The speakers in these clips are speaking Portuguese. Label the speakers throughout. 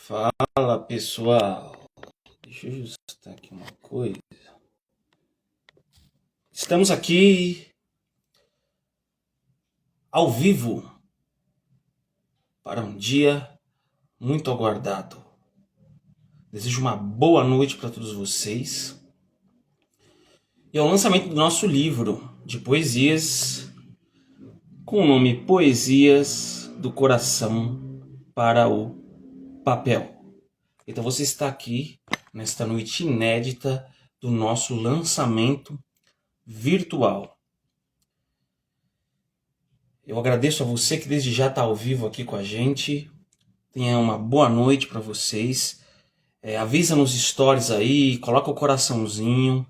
Speaker 1: Fala pessoal, deixa eu ajustar aqui uma coisa. Estamos aqui ao vivo para um dia muito aguardado. Desejo uma boa noite para todos vocês. E é o lançamento do nosso livro de poesias com o nome Poesias do Coração para o Papel. Então você está aqui nesta noite inédita do nosso lançamento virtual. Eu agradeço a você que desde já está ao vivo aqui com a gente. Tenha uma boa noite para vocês. Avisa nos stories aí, coloca o coraçãozinho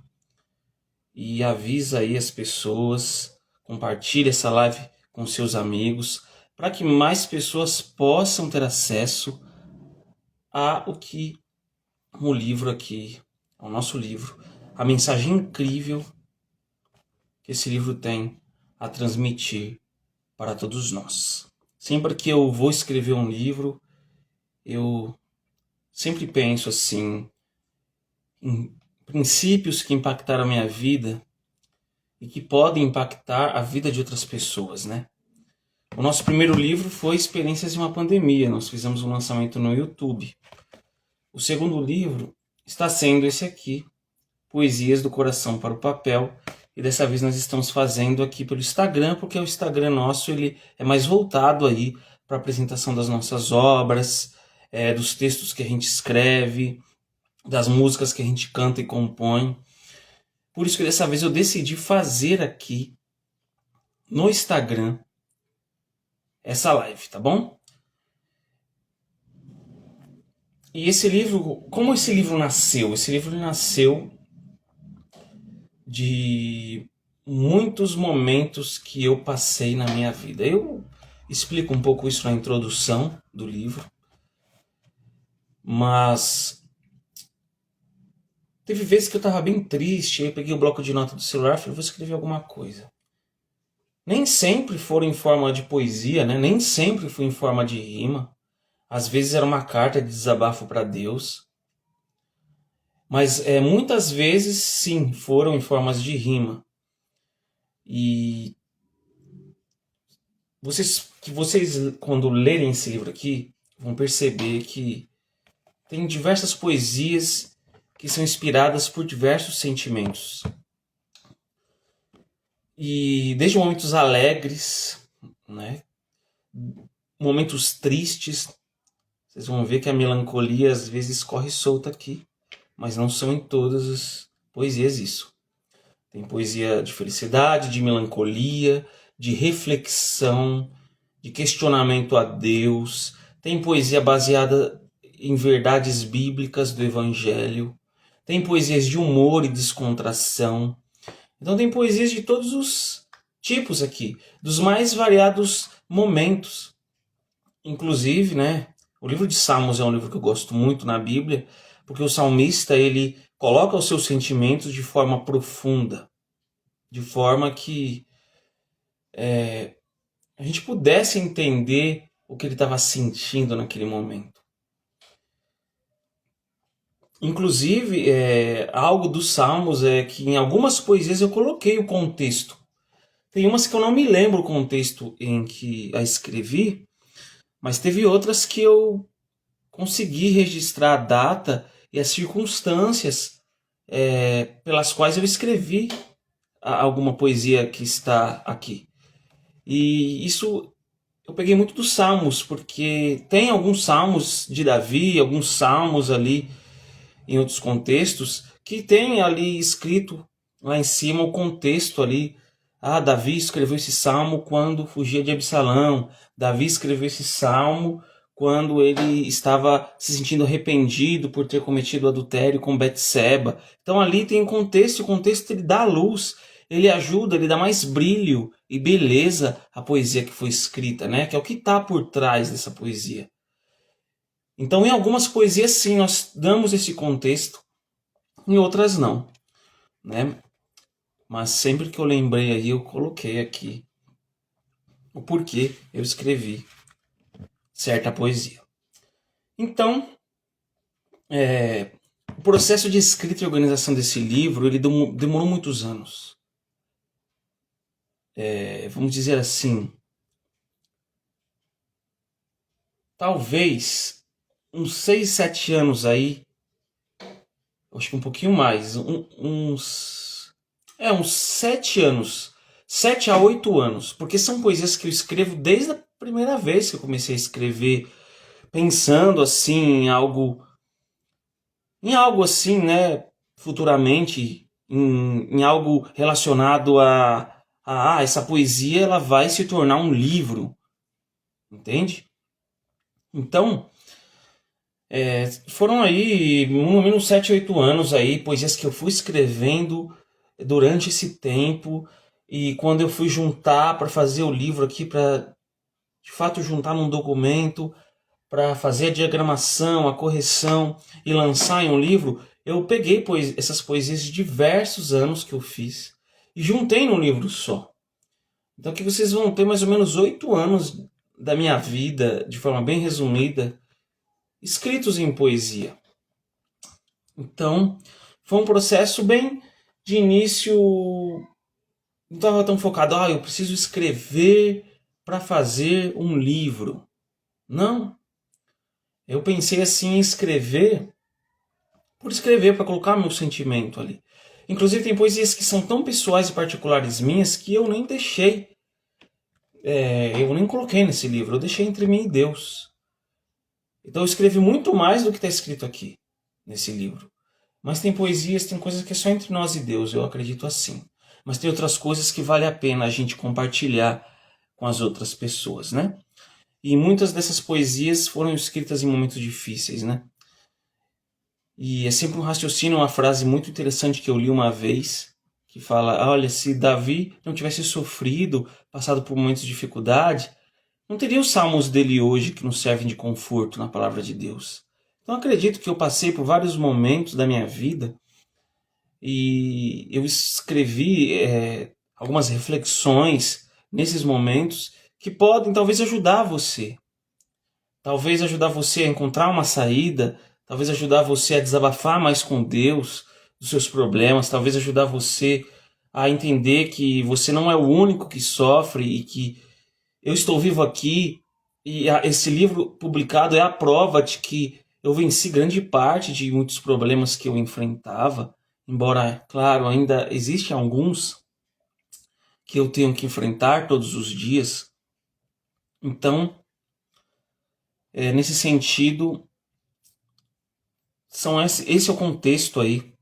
Speaker 1: e avisa aí as pessoas. Compartilha essa live com seus amigos para que mais pessoas possam ter acesso ao que o livro aqui, ao nosso livro, a mensagem incrível que esse livro tem a transmitir para todos nós. Sempre que eu vou escrever um livro, eu sempre penso assim, em princípios que impactaram a minha vida e que podem impactar a vida de outras pessoas, né? O nosso primeiro livro foi Experiências de uma Pandemia. Nós fizemos um lançamento no YouTube. O segundo livro está sendo esse aqui, Poesias do Coração para o Papel. E dessa vez nós estamos fazendo aqui pelo Instagram, porque o Instagram nosso ele é mais voltado aí para a apresentação das nossas obras, dos textos que a gente escreve, das músicas que a gente canta e compõe. Por isso que dessa vez eu decidi fazer aqui no Instagram essa live, tá bom? E esse livro, como esse livro nasceu? Esse livro nasceu de muitos momentos que eu passei na minha vida. Eu explico um pouco isso na introdução do livro, mas teve vezes que eu estava bem triste, aí eu peguei o bloco de nota do celular e falei, vou escrever alguma coisa. Nem sempre foram em forma de poesia, né? Nem sempre foi em forma de rima. Às vezes era uma carta de desabafo para Deus. Mas muitas vezes, sim, foram em formas de rima. E vocês, quando lerem esse livro aqui, vão perceber que tem diversas poesias que são inspiradas por diversos sentimentos. E desde momentos alegres, né, momentos tristes, vocês vão ver que a melancolia às vezes corre solta aqui, mas não são em todas as poesias isso. Tem poesia de felicidade, de melancolia, de reflexão, de questionamento a Deus. Tem poesia baseada em verdades bíblicas do Evangelho. Tem poesias de humor e descontração. Então tem poesias de todos os tipos aqui, dos mais variados momentos. Inclusive, né, o livro de Salmos é um livro que eu gosto muito na Bíblia, porque o salmista ele coloca os seus sentimentos de forma profunda, de forma que a gente pudesse entender o que ele estava sentindo naquele momento. Inclusive, algo dos Salmos é que em algumas poesias eu coloquei o contexto. Tem umas que eu não me lembro o contexto em que a escrevi, mas teve outras que eu consegui registrar a data e as circunstâncias pelas quais eu escrevi alguma poesia que está aqui. E isso eu peguei muito dos Salmos, porque tem alguns Salmos de Davi, alguns Salmos ali em outros contextos, que tem ali escrito lá em cima o contexto ali. Ah, Davi escreveu esse salmo quando fugia de Absalão. Davi escreveu esse salmo quando ele estava se sentindo arrependido por ter cometido adultério com Betseba. Então ali tem um contexto, e o contexto ele dá luz, ele ajuda, ele dá mais brilho e beleza à poesia que foi escrita, né? Que é o que está por trás dessa poesia. Então, em algumas poesias, sim, nós damos esse contexto, em outras não, né? Mas sempre que eu lembrei aí, eu coloquei aqui o porquê eu escrevi certa poesia. Então, O processo de escrita e organização desse livro, ele demorou muitos anos. Vamos dizer assim, talvez uns 6, 7 anos aí, acho que um pouquinho mais, uns 7 anos, 7 a 8 anos, porque são poesias que eu escrevo desde a primeira vez que eu comecei a escrever, pensando assim em algo assim, né, futuramente, em algo relacionado a essa poesia ela vai se tornar um livro, entende? Então, foram aí, no mínimo 7, 8 anos aí, poesias que eu fui escrevendo durante esse tempo, e quando eu fui juntar para fazer o livro aqui, para de fato juntar num documento, para fazer a diagramação, a correção e lançar em um livro, eu peguei essas poesias de diversos anos que eu fiz e juntei num livro só. Então aqui vocês vão ter mais ou menos 8 anos da minha vida, de forma bem resumida, escritos em poesia. Então, foi um processo bem de início. Não estava tão focado, eu preciso escrever para fazer um livro. Não. Eu pensei assim em escrever por escrever, para colocar meu sentimento ali. Inclusive tem poesias que são tão pessoais e particulares minhas que eu nem deixei. Eu nem coloquei nesse livro, eu deixei entre mim e Deus. Então eu escrevi muito mais do que está escrito aqui, nesse livro. Mas tem poesias, tem coisas que é só entre nós e Deus, eu acredito assim. Mas tem outras coisas que vale a pena a gente compartilhar com as outras pessoas, né? E muitas dessas poesias foram escritas em momentos difíceis, né? E é sempre um raciocínio, uma frase muito interessante que eu li uma vez, que fala, olha, se Davi não tivesse sofrido, passado por momentos de dificuldade, não teria os salmos dele hoje que nos servem de conforto na palavra de Deus. Então acredito que eu passei por vários momentos da minha vida e eu escrevi algumas reflexões nesses momentos que podem talvez ajudar você. Talvez ajudar você a encontrar uma saída, talvez ajudar você a desabafar mais com Deus dos seus problemas, talvez ajudar você a entender que você não é o único que sofre e que eu estou vivo aqui e esse livro publicado é a prova de que eu venci grande parte de muitos problemas que eu enfrentava, embora, claro, ainda existem alguns que eu tenho que enfrentar todos os dias. Então, nesse sentido, esse é o contexto aí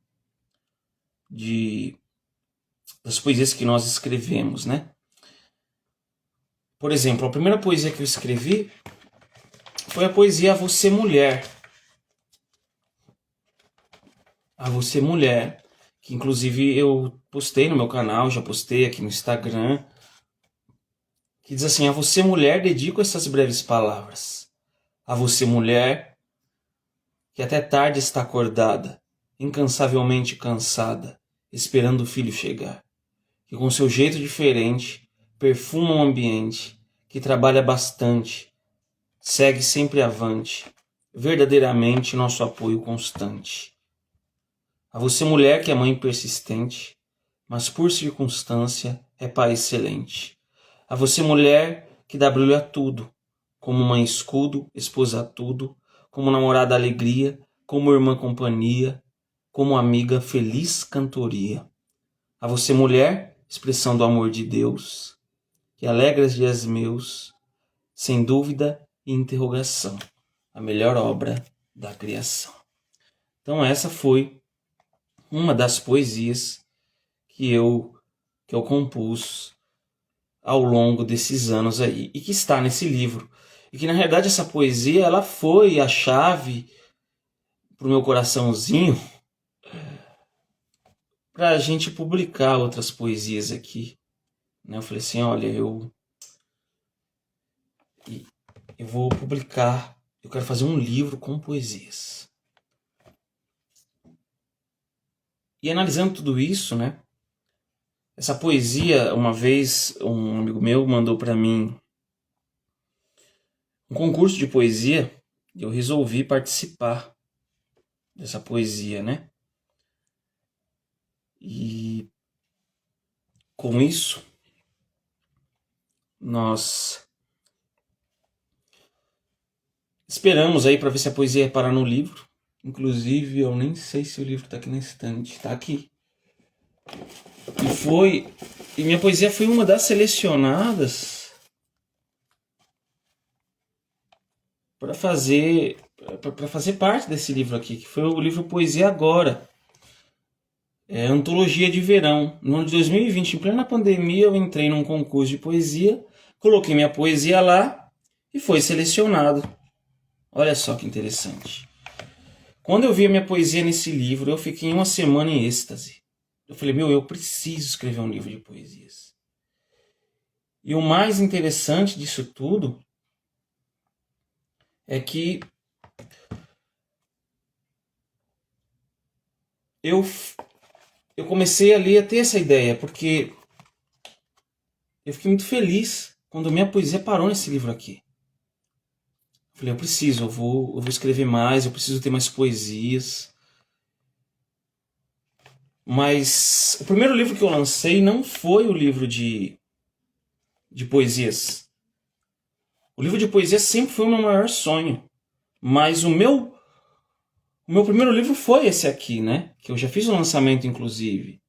Speaker 1: das poesias que nós escrevemos, né? Por exemplo, a primeira poesia que eu escrevi foi a poesia A Você Mulher. A Você Mulher, que inclusive eu postei no meu canal, já postei aqui no Instagram, que diz assim: a você mulher dedico essas breves palavras. A você mulher, que até tarde está acordada, incansavelmente cansada, esperando o filho chegar, que com seu jeito diferente perfuma o ambiente, que trabalha bastante, segue sempre avante, verdadeiramente nosso apoio constante. A você mulher que é mãe persistente, mas por circunstância é pai excelente. A você mulher que dá brilho a tudo, como mãe escudo, esposa a tudo, como namorada alegria, como irmã companhia, como amiga feliz cantoria. A você mulher, expressão do amor de Deus, que alegra os dias meus, sem dúvida e interrogação, a melhor obra da criação. Então essa foi uma das poesias que eu compus ao longo desses anos aí, e que está nesse livro. E que na realidade essa poesia ela foi a chave para o meu coraçãozinho para a gente publicar outras poesias aqui. Eu falei assim, olha, eu vou publicar, eu quero fazer um livro com poesias. E analisando tudo isso, né? Essa poesia, uma vez um amigo meu mandou para mim um concurso de poesia e eu resolvi participar. dessa poesia, né? E com isso, nós esperamos aí para ver se a poesia ia parar no livro. Inclusive, eu nem sei se o livro está aqui na estante. Está aqui. E minha poesia foi uma das selecionadas para fazer parte desse livro aqui, que foi o livro Poesia Agora. É antologia de verão. No ano de 2020, em plena pandemia, eu entrei num concurso de poesia, coloquei minha poesia lá e foi selecionado. Olha só que interessante. Quando eu vi a minha poesia nesse livro, eu fiquei uma semana em êxtase. Eu falei, eu preciso escrever um livro de poesias. E o mais interessante disso tudo é que eu comecei ali a ter essa ideia, porque eu fiquei muito feliz quando minha poesia parou nesse livro aqui. Eu falei, eu vou escrever mais, eu preciso ter mais poesias. Mas o primeiro livro que eu lancei não foi o livro de poesias. O livro de poesias sempre foi o meu maior sonho. Mas o meu primeiro livro foi esse aqui, né? Que eu já fiz o lançamento, inclusive,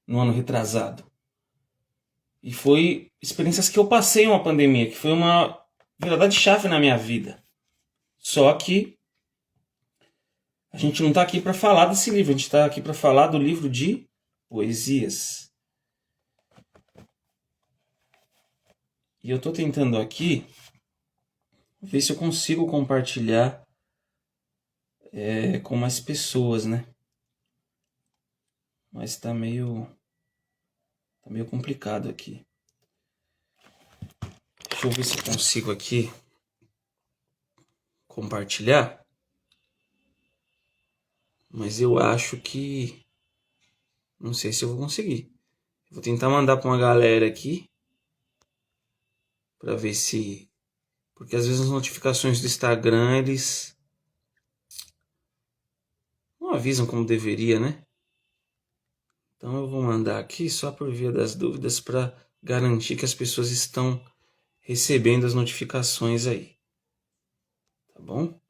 Speaker 1: no ano retrasado. E foi experiências que eu passei uma pandemia, que foi uma verdade chave na minha vida. Só que a gente não está aqui para falar desse livro, a gente está aqui para falar do livro de poesias. E eu estou tentando aqui ver se eu consigo compartilhar com mais pessoas, né? Mas tá meio complicado aqui. Deixa eu ver se eu consigo aqui compartilhar. Mas eu acho que não sei se eu vou conseguir. Vou tentar mandar para uma galera aqui para ver se, porque às vezes as notificações do Instagram eles não avisam como deveria, né? Então eu vou mandar aqui só por via das dúvidas para garantir que as pessoas estão recebendo as notificações aí. Tá bom?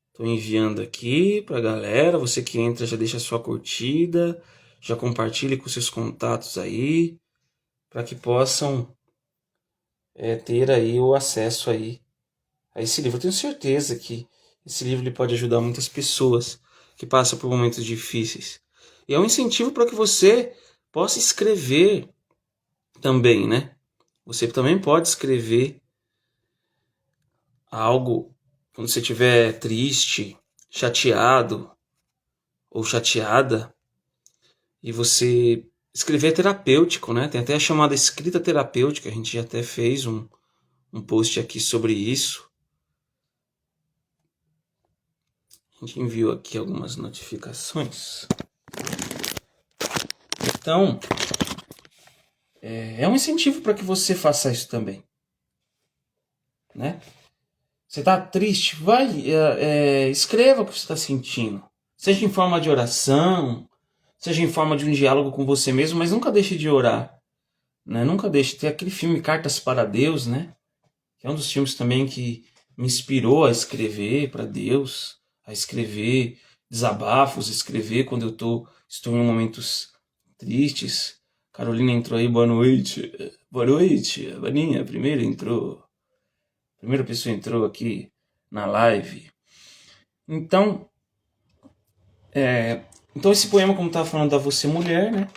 Speaker 1: Estou enviando aqui para a galera. Você que entra já deixa a sua curtida, já compartilhe com seus contatos aí, para que possam ter aí o acesso aí a esse livro. Eu tenho certeza que esse livro ele pode ajudar muitas pessoas que passam por momentos difíceis. E é um incentivo para que você possa escrever também, né? Você também pode escrever algo quando você estiver triste, chateado ou chateada, e você escrever é terapêutico, né? Tem até a chamada escrita terapêutica, a gente já até fez um post aqui sobre isso. A gente enviou aqui algumas notificações. Então, é um incentivo para que você faça isso também, né? Você está triste, vai, escreva o que você está sentindo. Seja em forma de oração, seja em forma de um diálogo com você mesmo, mas nunca deixe de orar, né? Nunca deixe. Tem aquele filme Cartas para Deus, né? Que é um dos filmes também que me inspirou a escrever para Deus, a escrever desabafos, escrever quando estou em momentos tristes. Carolina entrou aí, boa noite. Boa noite, a Vaninha, primeira pessoa entrou aqui na live. Então, então esse poema, como estava falando da Você Mulher, né?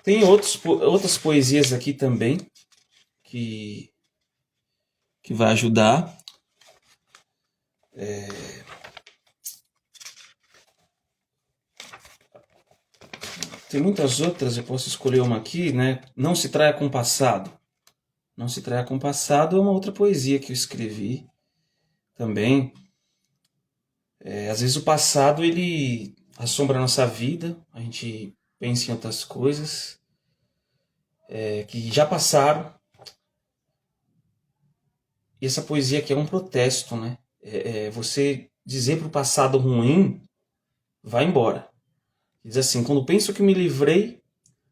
Speaker 1: Tem outras poesias aqui também que vai ajudar. Tem muitas outras, eu posso escolher uma aqui, né? Não se traia com o passado. Não se traia com o passado é uma outra poesia que eu escrevi também. Às vezes o passado ele assombra a nossa vida, a gente pensa em outras coisas que já passaram. E essa poesia aqui é um protesto, né? Você dizer para o passado ruim, vai embora. Diz assim: quando penso que me livrei,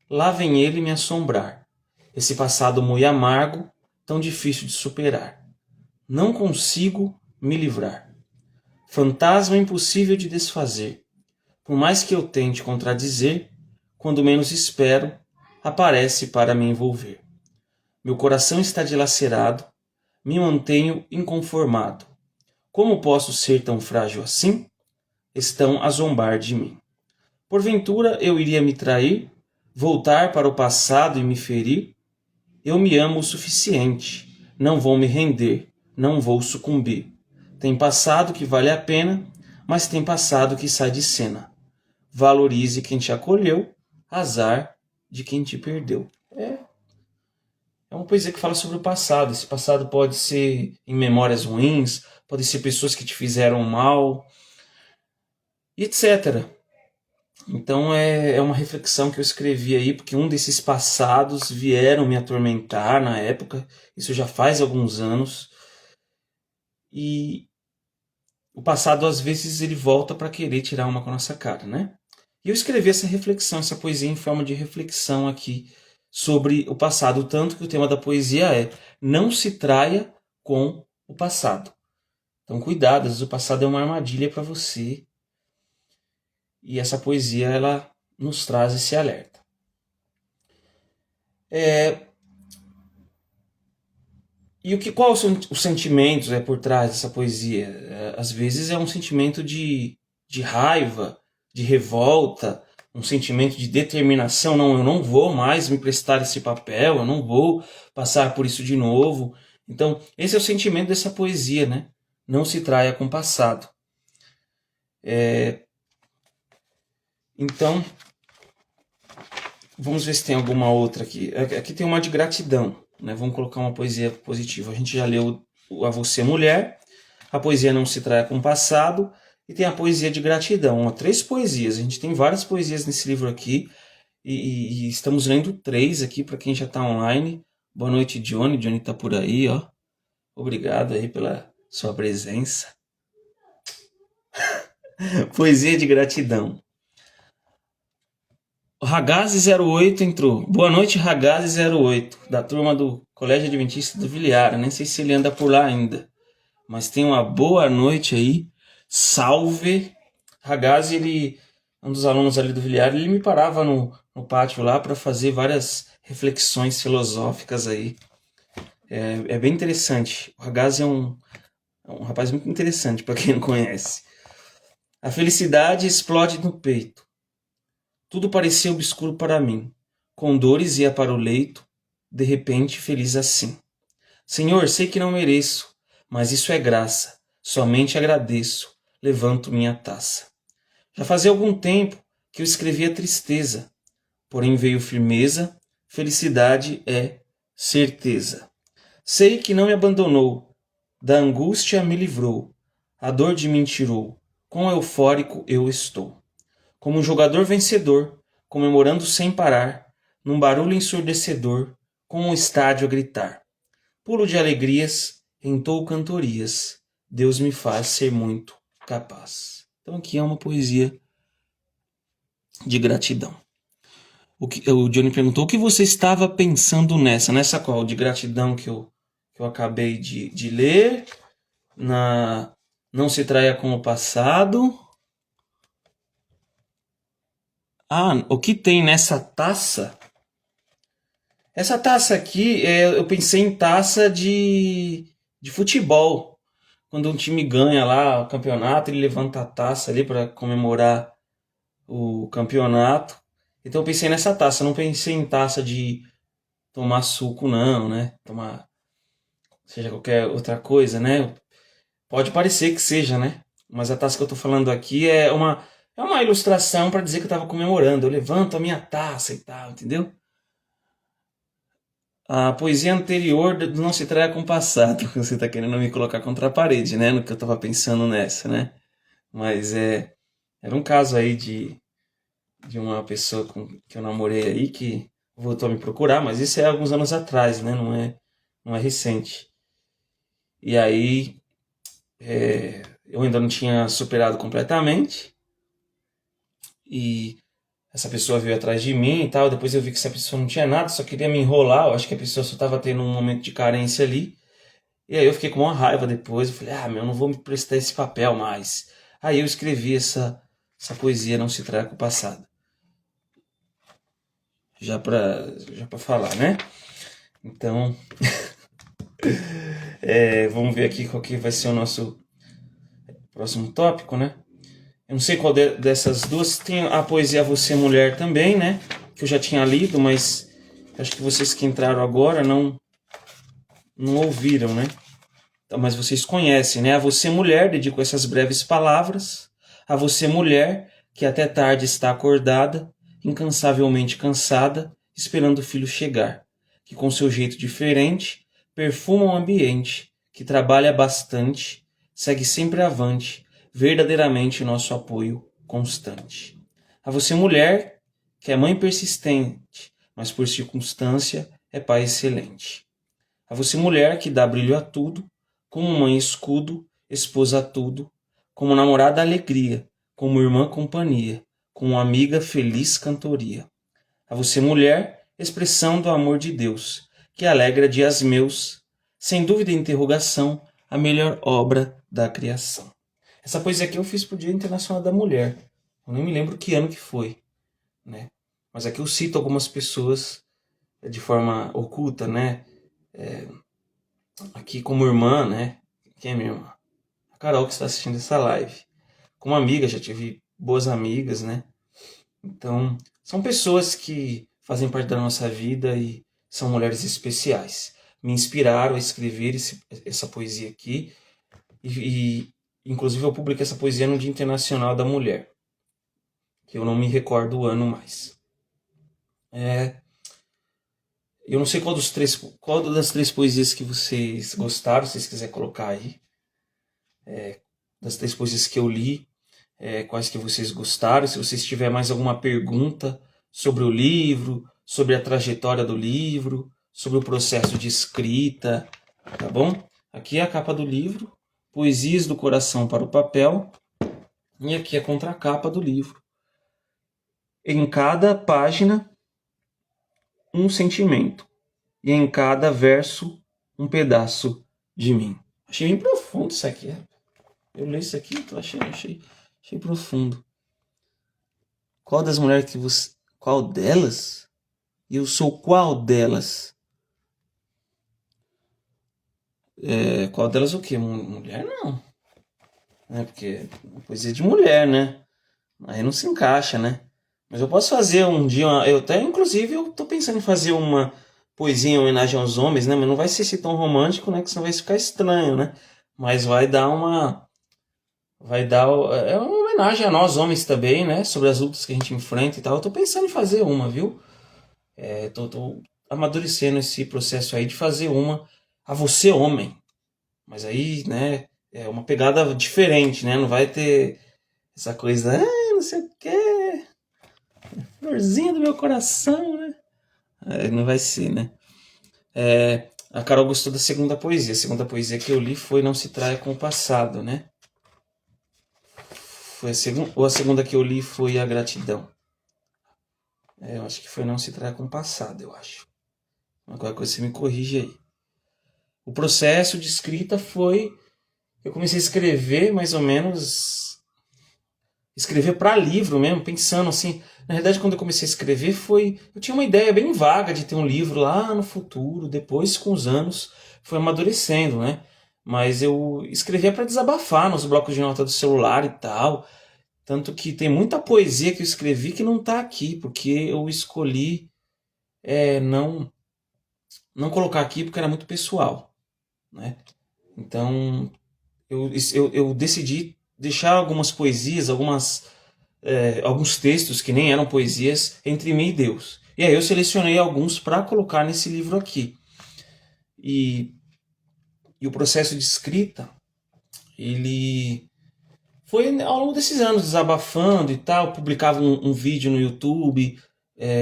Speaker 1: lá vem ele me assombrar. Esse passado muito amargo, tão difícil de superar. Não consigo me livrar. Fantasma impossível de desfazer. Por mais que eu tente contradizer, quando menos espero, aparece para me envolver. Meu coração está dilacerado, me mantenho inconformado. Como posso ser tão frágil assim? Estão a zombar de mim. Porventura eu iria me trair, voltar para o passado e me ferir? Eu me amo o suficiente, não vou me render, não vou sucumbir. Tem passado que vale a pena, mas tem passado que sai de cena. Valorize quem te acolheu, azar de quem te perdeu. É uma poesia que fala sobre o passado. Esse passado pode ser em memórias ruins, pode ser pessoas que te fizeram mal, etc. Então é uma reflexão que eu escrevi aí, porque um desses passados vieram me atormentar na época, isso já faz alguns anos, e o passado às vezes ele volta para querer tirar uma com a nossa cara, né? E eu escrevi essa reflexão, essa poesia em forma de reflexão aqui sobre o passado, tanto que o tema da poesia é: não se traia com o passado. Então cuidado, às vezes o passado é uma armadilha para você. E essa poesia ela nos traz esse alerta. E quais são os sentimentos por trás dessa poesia? Às vezes é um sentimento de raiva, de revolta, um sentimento de determinação. Não, eu não vou mais me prestar esse papel, eu não vou passar por isso de novo. Então, esse é o sentimento dessa poesia, né? Não se traia com o passado. Então, vamos ver se tem alguma outra aqui. Aqui tem uma de gratidão, né? Vamos colocar uma poesia positiva. A gente já leu A Você Mulher, a poesia Não Se Traia com o Passado, e tem a poesia de gratidão. 3 poesias. A gente tem várias poesias nesse livro aqui, e estamos lendo 3 aqui para quem já está online. Boa noite, Johnny. Johnny está por aí, ó. Obrigado aí pela sua presença. Poesia de gratidão. O Ragazzi08 entrou. Boa noite, Ragazzi08, da turma do Colégio Adventista do Viliara. Nem sei se ele anda por lá ainda, mas tem uma boa noite aí. Salve! Ragazzi, ele, um dos alunos ali do Viliara, ele me parava no pátio lá para fazer várias reflexões filosóficas aí. É bem interessante. O Ragazzi é um rapaz muito interessante para quem não conhece. A felicidade explode no peito. Tudo parecia obscuro para mim. Com dores ia para o leito, de repente feliz assim. Senhor, sei que não mereço, mas isso é graça. Somente agradeço. Levanto minha taça. Já fazia algum tempo que eu escrevia tristeza, porém veio firmeza, felicidade é certeza. Sei que não me abandonou, da angústia me livrou, a dor de mim tirou, quão eufórico eu estou. Como um jogador vencedor, comemorando sem parar, num barulho ensurdecedor, com um estádio a gritar. Pulo de alegrias, entoo cantorias, Deus me faz ser muito capaz. Então aqui é uma poesia de gratidão. O Johnny perguntou: o que você estava pensando nessa? Nessa qual? De gratidão que eu acabei de ler, na Não Se Traia com o Passado. O que tem nessa taça? Essa taça aqui, eu pensei em taça de futebol. Quando um time ganha lá o campeonato, ele levanta a taça ali para comemorar o campeonato. Então eu pensei nessa taça, não pensei em taça de tomar suco não, né? Tomar, seja qualquer outra coisa, né? Pode parecer que seja, né? Mas a taça que eu tô falando aqui é uma ilustração para dizer que eu tava comemorando. Eu levanto a minha taça e tal, entendeu? A poesia anterior do Não Se Traia com o Passado. Você está querendo me colocar contra a parede, né? No que eu estava pensando nessa, né? Mas era um caso aí de uma pessoa que eu namorei aí que voltou a me procurar, mas isso é alguns anos atrás, né? Não é recente. E aí eu ainda não tinha superado completamente. E essa pessoa veio atrás de mim e tal. Depois eu vi que essa pessoa não tinha nada, só queria me enrolar. Eu acho que a pessoa só estava tendo um momento de carência ali. E aí eu fiquei com uma raiva depois. Eu falei, eu não vou me prestar esse papel mais. Aí eu escrevi essa poesia Não Se Traia com o Passado. Já pra falar, né? Então, vamos ver aqui qual que vai ser o nosso próximo tópico, né? Eu não sei qual dessas duas. Tem a poesia Você Mulher também, né? Que eu já tinha lido, mas acho que vocês que entraram agora não ouviram, né? Então, mas vocês conhecem, né? A você mulher, dedico essas breves palavras. A você mulher, que até tarde está acordada, incansavelmente cansada, esperando o filho chegar, que com seu jeito diferente perfuma o ambiente, que trabalha bastante, segue sempre avante, verdadeiramente nosso apoio constante. A você mulher, que é mãe persistente, mas por circunstância é pai excelente. A você mulher, que dá brilho a tudo, como mãe escudo, esposa a tudo, como namorada alegria, como irmã companhia, como amiga feliz cantoria. A você mulher, expressão do amor de Deus, que alegra dias meus, sem dúvida e interrogação, a melhor obra da criação. Essa poesia aqui eu fiz pro Dia Internacional da Mulher. Eu nem me lembro que ano que foi, né? Mas aqui eu cito algumas pessoas de forma oculta, né? Aqui como irmã, né? Quem é minha irmã? A Carol, que está assistindo essa live. Como amiga, já tive boas amigas, né? Então, são pessoas que fazem parte da nossa vida e são mulheres especiais. Me inspiraram a escrever essa poesia aqui inclusive eu publiquei essa poesia no Dia Internacional da Mulher, que eu não me recordo o ano mais. Eu não sei qual das três poesias que vocês gostaram, se vocês quiserem colocar aí. Das três poesias que eu li, quais que vocês gostaram. Se vocês tiverem mais alguma pergunta sobre o livro, sobre a trajetória do livro, sobre o processo de escrita, tá bom? Aqui é a capa do livro, Poesias do Coração para o Papel, e aqui é a contracapa do livro. Em cada página, um sentimento, e em cada verso, um pedaço de mim. Achei bem profundo isso aqui. Eu leio isso aqui, achei profundo. Qual das mulheres que você... Qual delas? E eu sou qual delas? Qual delas o quê? Mulher não. Porque poesia de mulher, né? Aí não se encaixa, né? Mas eu posso fazer um dia... inclusive, eu tô pensando em fazer uma poesia em homenagem aos homens, né? Mas não vai ser esse tão romântico, né? Que senão vai ficar estranho, né? Mas vai dar uma... É uma homenagem a nós homens também, né? Sobre as lutas que a gente enfrenta e tal. Eu tô pensando em fazer uma, viu? Tô amadurecendo esse processo aí de fazer uma a você homem. Mas aí, né? É uma pegada diferente, né? Não vai ter essa coisa, não sei o quê. Florzinha do meu coração, né? Não vai ser, né? A Carol gostou da segunda poesia. A segunda poesia que eu li foi Não Se Traia com o Passado, né? Foi ou a segunda que eu li foi A Gratidão. Eu acho que foi Não Se Traia com o Passado, eu acho. Qualquer coisa você me corrige aí. O processo de escrita foi... Eu comecei a escrever mais ou menos... Escrever para livro mesmo, pensando assim... Na verdade, quando eu comecei a escrever foi... Eu tinha uma ideia bem vaga de ter um livro lá no futuro. Depois, com os anos, foi amadurecendo, né? Mas eu escrevia para desabafar nos blocos de nota do celular e tal. Tanto que tem muita poesia que eu escrevi que não está aqui, porque eu escolhi não colocar aqui porque era muito pessoal, né? Então eu decidi deixar algumas poesias, alguns textos que nem eram poesias entre mim e Deus. E aí eu selecionei alguns para colocar nesse livro aqui. E o processo de escrita, ele foi ao longo desses anos, desabafando e tal. Publicava um vídeo no YouTube,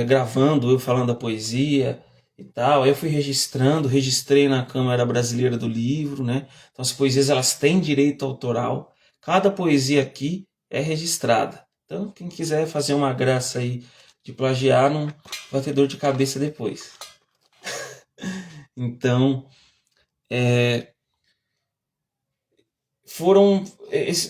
Speaker 1: gravando eu falando a poesia e tal. Aí eu fui registrei na Câmara Brasileira do Livro, né? Então as poesias elas têm direito autoral. Cada poesia aqui é registrada. Então, quem quiser fazer uma graça aí de plagiar, não vai ter dor de cabeça depois. Então,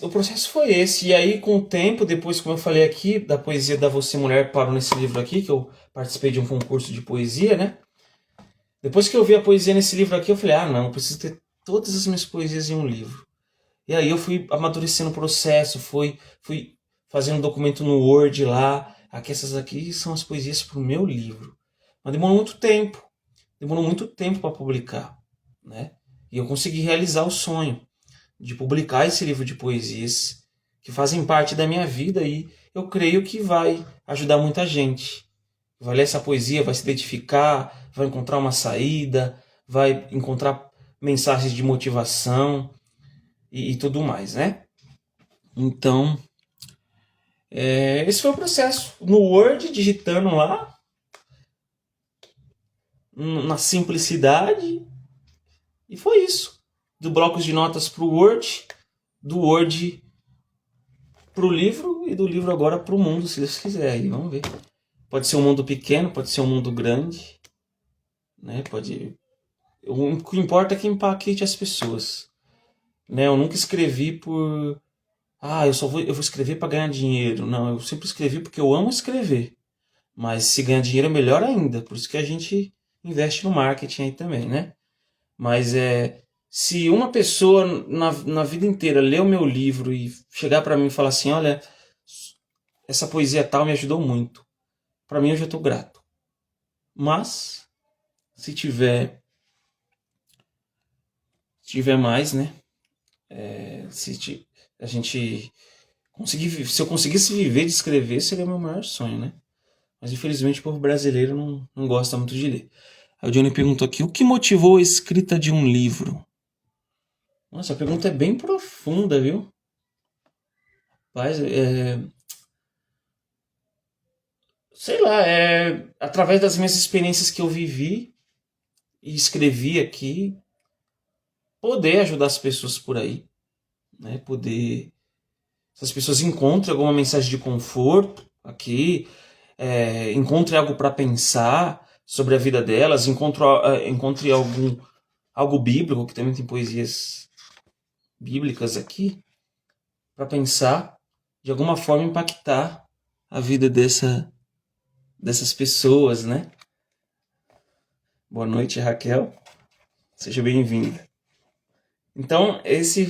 Speaker 1: o processo foi esse. E aí, com o tempo, depois, como eu falei aqui, da poesia da Você Mulher, parou nesse livro aqui, que eu participei de um concurso de poesia, né? Depois que eu vi a poesia nesse livro aqui, eu falei, não, eu preciso ter todas as minhas poesias em um livro. E aí eu fui amadurecendo o processo, fui fazendo um documento no Word lá. Aqui, essas aqui são as poesias para o meu livro. Mas demorou muito tempo. Demorou muito tempo para publicar, né? E eu consegui realizar o sonho de publicar esse livro de poesias que fazem parte da minha vida e eu creio que vai ajudar muita gente. Vai ler essa poesia, vai se identificar, vai encontrar uma saída, vai encontrar mensagens de motivação e tudo mais, né? Então, esse foi o processo. No Word, digitando lá, na simplicidade, e foi isso. Do bloco de notas para o Word, do Word para o livro e do livro agora para o mundo, se Deus quiser. Aí vamos ver. Pode ser um mundo pequeno, pode ser um mundo grande, né? O que importa é que impacte as pessoas, né? Eu nunca escrevi por eu vou escrever para ganhar dinheiro. Não, eu sempre escrevi porque eu amo escrever. Mas se ganhar dinheiro é melhor ainda. Por isso que a gente investe no marketing aí também, né? Mas se uma pessoa na vida inteira ler o meu livro e chegar para mim e falar assim, olha, essa poesia tal me ajudou muito. Para mim eu já estou grato. Mas se tiver mais, né? A gente se eu conseguisse viver de escrever, seria o meu maior sonho, né? Mas infelizmente o povo brasileiro não gosta muito de ler. Aí o Johnny perguntou aqui, o que motivou a escrita de um livro? Nossa, a pergunta é bem profunda, viu? Mas, sei lá, através das minhas experiências que eu vivi e escrevi aqui, poder ajudar as pessoas por aí, né? Poder, se as pessoas encontrem alguma mensagem de conforto aqui, encontrem algo para pensar sobre a vida delas, encontre algo bíblico, que também tem poesias bíblicas aqui, para pensar, de alguma forma impactar a vida dessas pessoas, né? Boa noite, Raquel. Seja bem-vinda. Então, essa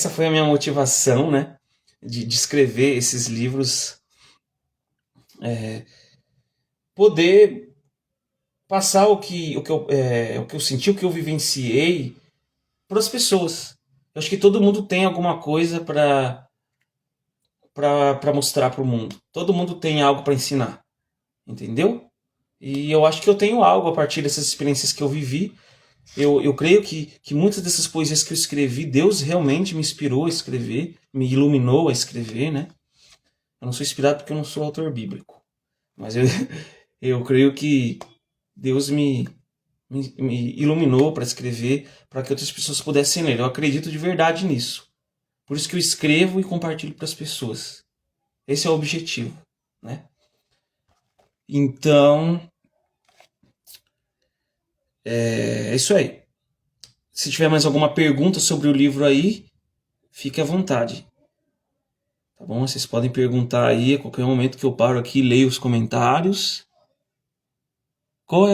Speaker 1: foi a minha motivação, né? De escrever esses livros. Poder passar o que eu senti, o que eu vivenciei para as pessoas. Eu acho que todo mundo tem alguma coisa para mostrar para o mundo. Todo mundo tem algo para ensinar, entendeu? E eu acho que eu tenho algo a partir dessas experiências que eu vivi. Eu creio que muitas dessas poesias que eu escrevi, Deus realmente me inspirou a escrever, me iluminou a escrever, né? Eu não sou inspirado porque eu não sou autor bíblico. Mas eu creio que Deus me iluminou para escrever, para que outras pessoas pudessem ler. Eu acredito de verdade nisso. Por isso que eu escrevo e compartilho para as pessoas. Esse é o objetivo, né? Então, é isso aí. Se tiver mais alguma pergunta sobre o livro aí, fique à vontade. Tá bom? Vocês podem perguntar aí a qualquer momento que eu paro aqui e leio os comentários. Qual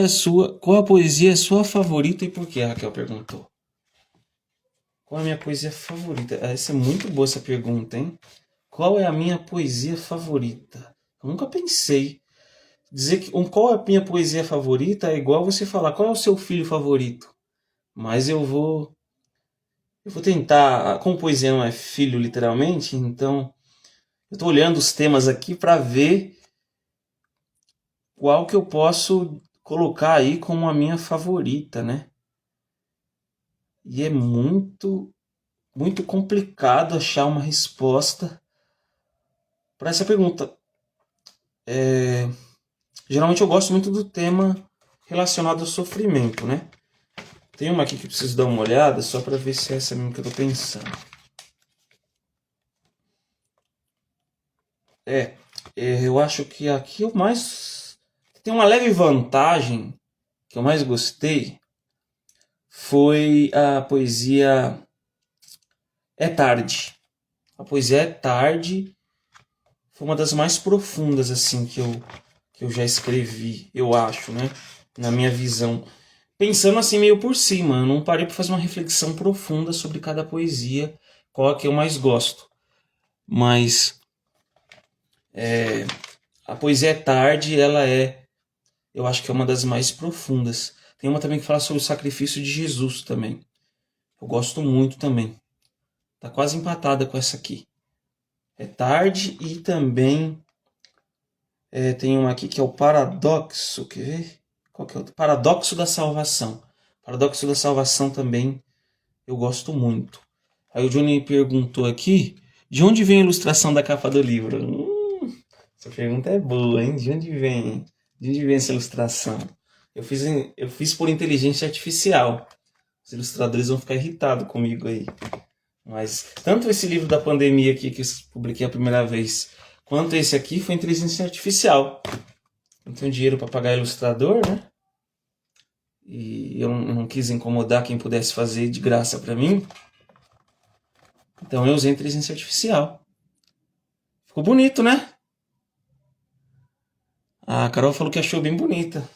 Speaker 1: a poesia é sua favorita e por que? A Raquel perguntou. Qual é a minha poesia favorita? Essa é muito boa essa pergunta, hein? Qual é a minha poesia favorita? Eu nunca pensei. Dizer que qual é a minha poesia favorita é igual você falar qual é o seu filho favorito. Mas eu vou tentar, como poesia não é filho literalmente, então eu estou olhando os temas aqui para ver qual que eu posso colocar aí como a minha favorita, né? E é muito, muito complicado achar uma resposta para essa pergunta. Geralmente eu gosto muito do tema relacionado ao sofrimento, né? Tem uma aqui que eu preciso dar uma olhada só para ver se é essa mesmo que eu tô pensando. Eu acho que aqui eu mais... Tem uma leve vantagem que eu mais gostei, foi a poesia É Tarde. A poesia É Tarde foi uma das mais profundas assim que eu já escrevi, eu acho, né? Na minha visão. Pensando assim meio por cima, eu não parei para fazer uma reflexão profunda sobre cada poesia, qual a que eu mais gosto. Mas a poesia É Tarde, eu acho que é uma das mais profundas. Tem uma também que fala sobre o sacrifício de Jesus também. Eu gosto muito também. Tá quase empatada com essa aqui. É Tarde e também tem uma aqui que é o Paradoxo. Quer ver? Qual que é o Paradoxo da Salvação. Paradoxo da Salvação também eu gosto muito. Aí o Johnny perguntou aqui, de onde vem a ilustração da capa do livro? Essa pergunta é boa, hein? De onde vem? De onde vem essa ilustração? Eu fiz por inteligência artificial. Os ilustradores vão ficar irritados comigo aí. Mas tanto esse livro da pandemia aqui que eu publiquei a primeira vez, quanto esse aqui foi inteligência artificial. Não tenho dinheiro para pagar ilustrador, né? E eu não quis incomodar quem pudesse fazer de graça para mim. Então eu usei inteligência artificial. Ficou bonito, né? A Carol falou que achou bem bonita.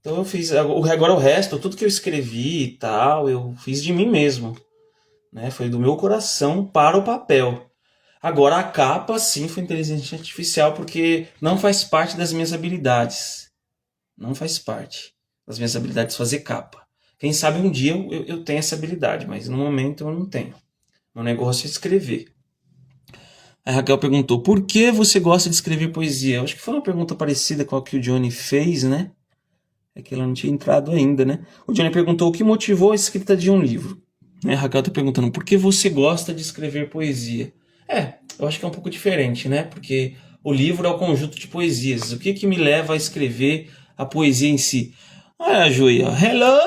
Speaker 1: Então eu fiz. Agora o resto, tudo que eu escrevi e tal, eu fiz de mim mesmo. Né? Foi do meu coração para o papel. Agora a capa sim foi inteligência artificial porque não faz parte das minhas habilidades. Não faz parte das minhas habilidades fazer capa. Quem sabe um dia eu tenho essa habilidade, mas no momento eu não tenho. Meu negócio é escrever. A Raquel perguntou, por que você gosta de escrever poesia? Eu acho que foi uma pergunta parecida com a que o Johnny fez, né? É que ela não tinha entrado ainda, né? O Johnny perguntou o que motivou a escrita de um livro. A Raquel está perguntando, por que você gosta de escrever poesia? Eu acho que é um pouco diferente, né? Porque o livro é o conjunto de poesias. O que me leva a escrever a poesia em si? Olha a Julia. Hello!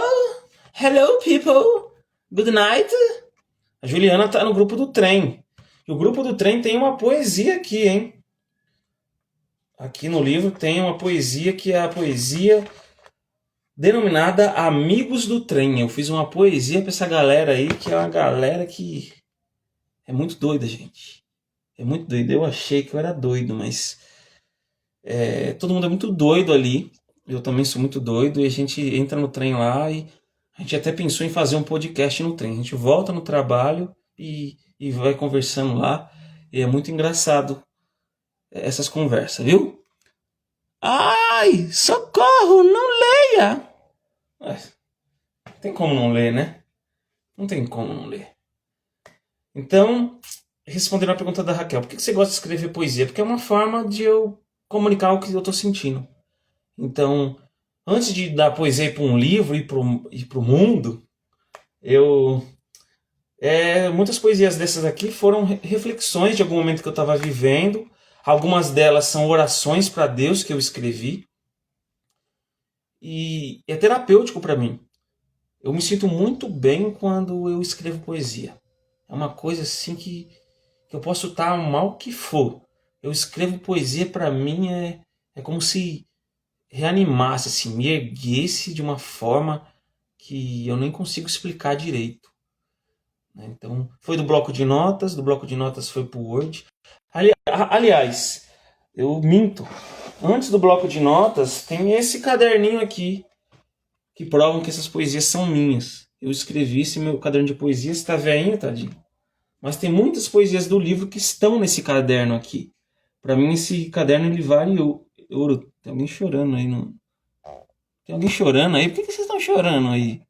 Speaker 1: Hello, people! Good night! A Juliana tá no grupo do trem. E o grupo do trem tem uma poesia aqui, hein? Aqui no livro tem uma poesia que é a poesia denominada Amigos do Trem. Eu fiz uma poesia para essa galera aí, que é uma galera que é muito doida, gente. É muito doido. Eu achei que eu era doido, mas todo mundo é muito doido ali. Eu também sou muito doido. E a gente entra no trem lá e a gente até pensou em fazer um podcast no trem. A gente volta no trabalho e vai conversando lá. E é muito engraçado essas conversas, viu? Ai, socorro, não leia! Não tem como não ler, né? Não tem como não ler. Então, respondendo a pergunta da Raquel, por que você gosta de escrever poesia? Porque é uma forma de eu comunicar o que eu estou sentindo. Então, antes de dar poesia para um livro e para o mundo, muitas poesias dessas aqui foram reflexões de algum momento que eu estava vivendo. Algumas delas são orações para Deus que eu escrevi. E é terapêutico para mim. Eu me sinto muito bem quando eu escrevo poesia. É uma coisa assim que eu posso estar mal que for. Eu escrevo poesia, para mim é como se reanimasse, assim, me erguesse de uma forma que eu nem consigo explicar direito. Então, foi do bloco de notas foi pro Word. Aliás, eu minto. Antes do bloco de notas, tem esse caderninho aqui, que provam que essas poesias são minhas. Eu escrevi esse meu caderno de poesias, está velhinho, tadinho. Mas tem muitas poesias do livro que estão nesse caderno aqui. Para mim, esse caderno ele vale ouro. Tem alguém chorando aí. Não? Tem alguém chorando aí? Por que vocês estão chorando aí?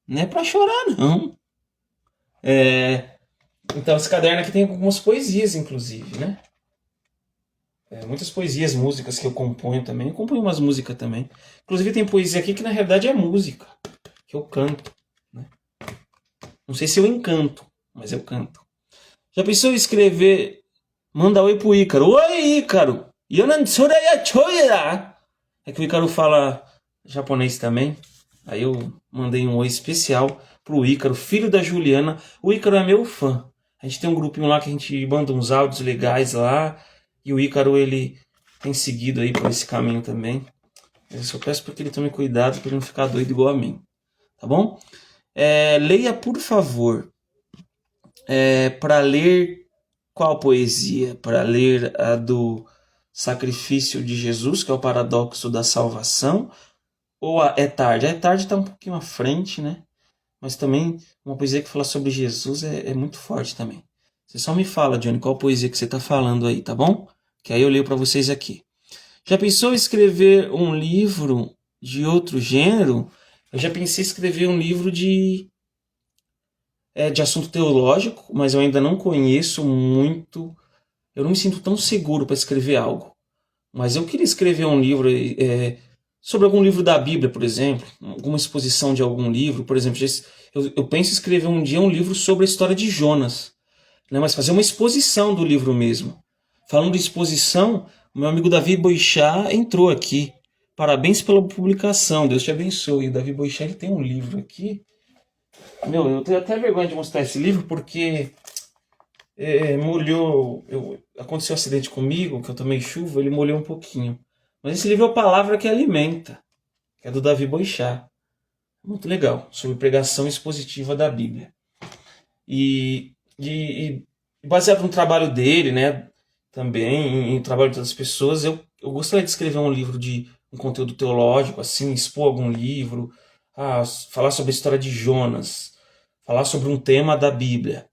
Speaker 1: Não é para chorar, não. Então, esse caderno aqui tem algumas poesias, inclusive, né? Muitas poesias, músicas que eu componho também. Eu componho umas músicas também. Inclusive, tem poesia aqui que na realidade é música. Que eu canto. Né? Não sei se eu encanto, mas eu canto. Já pensou em escrever... Manda oi pro Ícaro. Oi, Ícaro! É que o Ícaro fala japonês também. Aí eu mandei um oi especial pro Ícaro, filho da Juliana. O Ícaro é meu fã. A gente tem um grupinho lá que a gente manda uns áudios legais lá. E o Ícaro, ele tem seguido aí por esse caminho também. Eu só peço para que ele tome cuidado para ele não ficar doido igual a mim. Tá bom? Leia, por favor. Para ler qual poesia? Para ler a do sacrifício de Jesus, que é o paradoxo da salvação, ou É Tarde? É Tarde está um pouquinho à frente, né? Mas também uma poesia que fala sobre Jesus é muito forte também. Você só me fala, Johnny, qual poesia que você está falando aí, tá bom? Que aí eu leio para vocês aqui. Já pensou em escrever um livro de outro gênero? Eu já pensei em escrever um livro de assunto teológico, mas eu ainda não conheço muito. Eu não me sinto tão seguro para escrever algo. Mas eu queria escrever um livro sobre algum livro da Bíblia, por exemplo, alguma exposição de algum livro. Por exemplo, eu penso em escrever um dia um livro sobre a história de Jonas, né? Mas fazer uma exposição do livro mesmo. Falando de exposição, o meu amigo Davi Boixá entrou aqui. Parabéns pela publicação, Deus te abençoe. O Davi Boixá, ele tem um livro aqui. Meu, eu tenho até vergonha de mostrar esse livro porque molhou. Aconteceu um acidente comigo, que eu tomei chuva, ele molhou um pouquinho. Mas esse livro é a Palavra que Alimenta, que é do Davi Boixá. Muito legal, sobre pregação expositiva da Bíblia. E baseado no trabalho dele, né, também, em trabalho de outras pessoas, eu gostaria de escrever um livro de um conteúdo teológico, assim, expor algum livro, falar sobre a história de Jonas, falar sobre um tema da Bíblia.